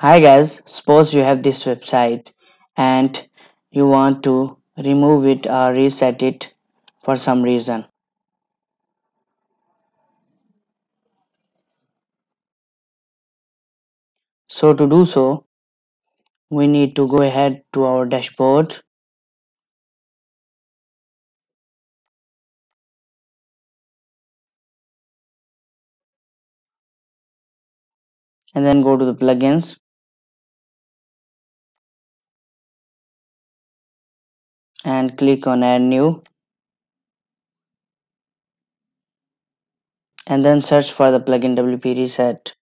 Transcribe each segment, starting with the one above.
Hi guys, suppose you have this website and you want to remove it or reset it for some reason. So to do so, we need to go ahead to our dashboard and then go to the plugins and click on add new and then search for the plugin WP reset.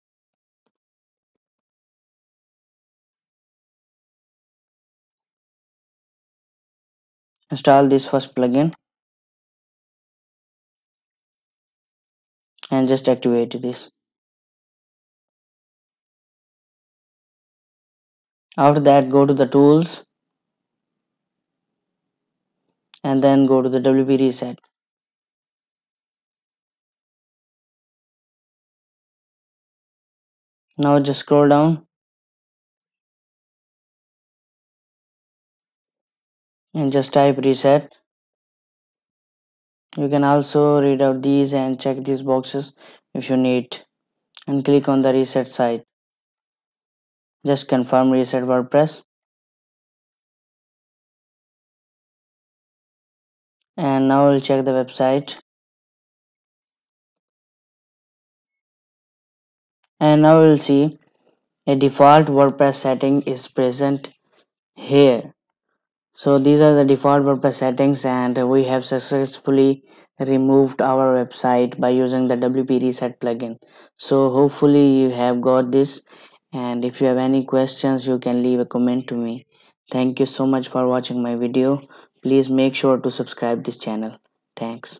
Install this first plugin and just activate this. After that, go to the tools and then go to the WP reset. Now just scroll down and just type reset. You can also read out these and check these boxes if you need and click on the reset site. Just confirm reset WordPress and now we'll check the website and now we'll see a default WordPress setting is present here. So these are the default WordPress settings and we have successfully removed our website by using the WP reset plugin. So hopefully you have got this, and if you have any questions you can leave a comment to me. Thank you so much for watching my video. Please make sure to subscribe this channel. Thanks.